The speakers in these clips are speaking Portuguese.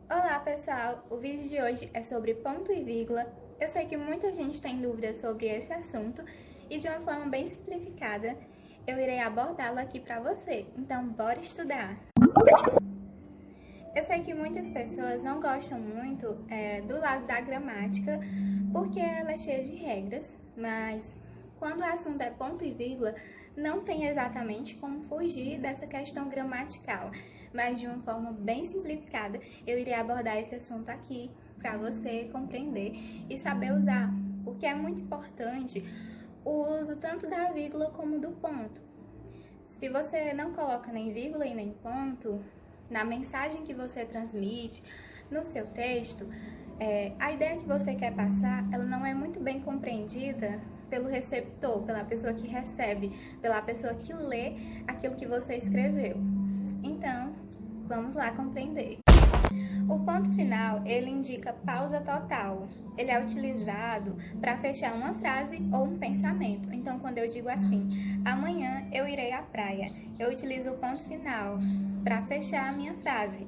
Olá pessoal, o vídeo de hoje é sobre ponto e vírgula. Eu sei que muita gente tem dúvidas sobre esse assunto e de uma forma bem simplificada eu irei abordá-lo aqui para você, então bora estudar! Eu sei que muitas pessoas não gostam muito do lado da gramática porque ela é cheia de regras, mas quando o assunto é ponto e vírgula, não tem exatamente como fugir dessa questão gramatical, mas de uma forma bem simplificada eu irei abordar esse assunto aqui para você compreender e saber usar, porque é muito importante o uso tanto da vírgula como do ponto. Se você não coloca nem vírgula e nem ponto na mensagem que você transmite, no seu texto, a ideia que você quer passar, ela não é muito bem compreendida pelo receptor, pela pessoa que recebe, pela pessoa que lê aquilo que você escreveu. Então, vamos lá compreender. O ponto final, ele indica pausa total. Ele é utilizado para fechar uma frase ou um pensamento. Então, quando eu digo assim, amanhã eu irei à praia, eu utilizo o ponto final para fechar a minha frase.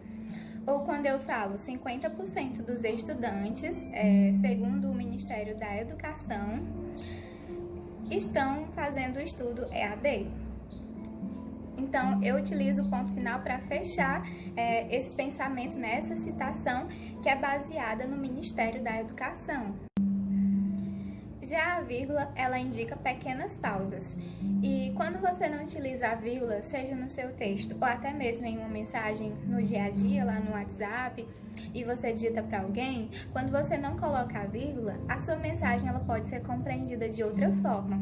Ou quando eu falo 50% dos estudantes, segundo o Ministério da Educação, estão fazendo o estudo EAD. Então, eu utilizo o ponto final para fechar esse pensamento, essa citação que é baseada no Ministério da Educação. Já a vírgula, ela indica pequenas pausas. E quando você não utiliza a vírgula, seja no seu texto ou até mesmo em uma mensagem no dia a dia, lá no WhatsApp, e você digita para alguém, quando você não coloca a vírgula, a sua mensagem ela pode ser compreendida de outra forma.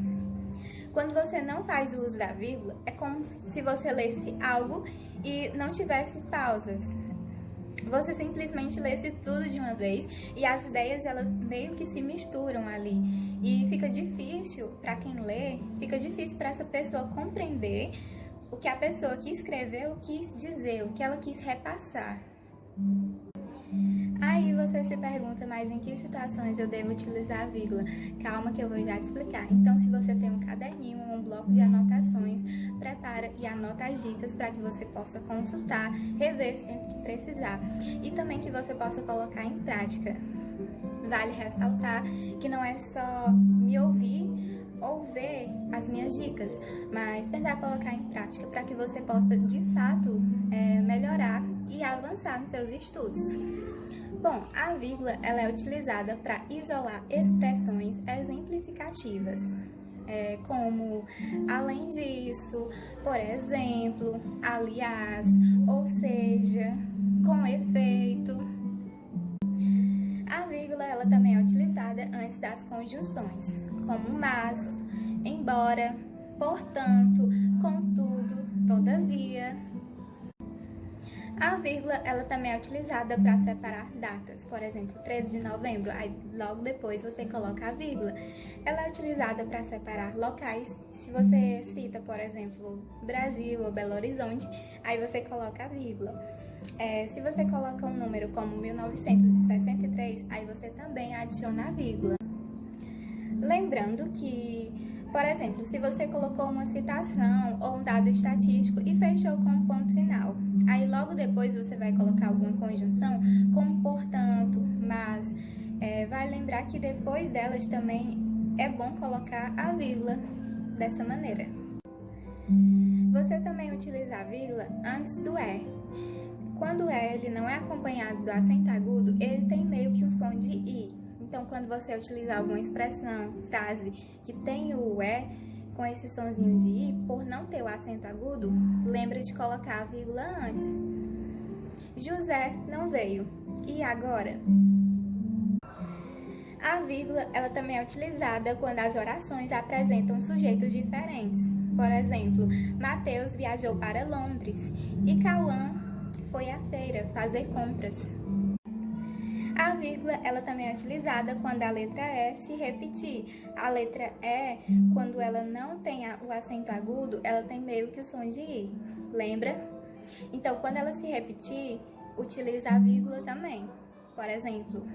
Quando você não faz o uso da vírgula, é como se você lesse algo e não tivesse pausas. Você simplesmente lesse tudo de uma vez e as ideias elas meio que se misturam ali. E fica difícil para quem lê, fica difícil para essa pessoa compreender o que a pessoa que escreveu quis dizer, o que ela quis repassar. Aí você se pergunta, mas em que situações eu devo utilizar a vírgula? Calma que eu vou já te explicar. Então, se você tem um caderninho, um bloco de anotações, prepara e anota as dicas para que você possa consultar, rever sempre que precisar. E também que você possa colocar em prática. Vale ressaltar que não é só me ouvir ou ver as minhas dicas, mas tentar colocar em prática para que você possa, de fato, melhorar e avançar nos seus estudos. Bom, a vírgula ela é utilizada para isolar expressões exemplificativas, como além disso, por exemplo, aliás, ou seja, com efeito. A vírgula ela também é utilizada antes das conjunções, como mas, embora, portanto, contudo, todavia. A vírgula ela também é utilizada para separar datas, por exemplo, 13 de novembro, aí logo depois você coloca a vírgula. Ela é utilizada para separar locais, se você cita, por exemplo, Brasil ou Belo Horizonte, aí você coloca a vírgula. Se você coloca um número como 1963, aí você também adiciona a vírgula. Lembrando que, por exemplo, se você colocou uma citação ou um dado estatístico e fechou com um ponto final, aí logo depois você vai colocar alguma conjunção como portanto, mas, vai lembrar que depois delas também é bom colocar a vírgula dessa maneira. Você também utiliza a vírgula antes do Quando o ele não é acompanhado do acento agudo, ele tem meio que um som de i. Então, quando você utilizar alguma expressão, frase que tem o com esse sonzinho de i, por não ter o acento agudo, lembra de colocar a vírgula antes. José não veio. E agora? A vírgula ela também é utilizada quando as orações apresentam sujeitos diferentes. Por exemplo, Mateus viajou para Londres e Cauã foi à feira fazer compras. A vírgula ela também é utilizada quando a letra E se repetir. A letra E, quando ela não tem o acento agudo, ela tem meio que o som de I. Lembra? Então, quando ela se repetir, utiliza a vírgula também. Por exemplo,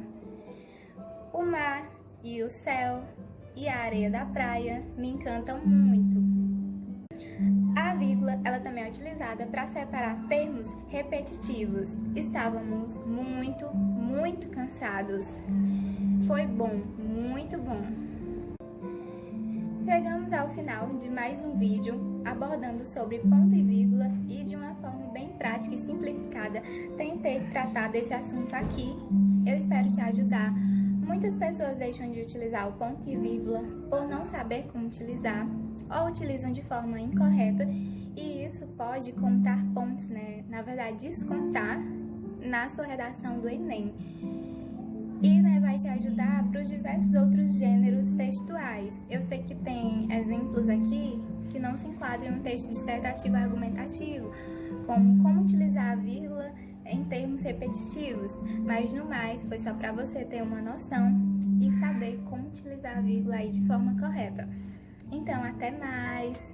o mar e o céu e a areia da praia me encantam muito. A A vírgula, ela também é utilizada para separar termos repetitivos. Estávamos muito cansados. Foi bom, muito bom. Chegamos ao final de mais um vídeo abordando sobre ponto e vírgula e de uma forma bem prática e simplificada tentei tratar desse assunto aqui. Eu espero te ajudar. Muitas pessoas deixam de utilizar o ponto e vírgula por não saber como utilizar ou utilizam de forma incorreta e isso pode contar pontos, né? Na verdade, descontar na sua redação do Enem. E vai te ajudar para os diversos outros gêneros textuais. Eu sei que tem exemplos aqui que não se enquadram em um texto dissertativo argumentativo, como utilizar a vírgula em termos repetitivos, mas no mais foi só para você ter uma noção e saber como utilizar a vírgula aí de forma correta. Então, até mais!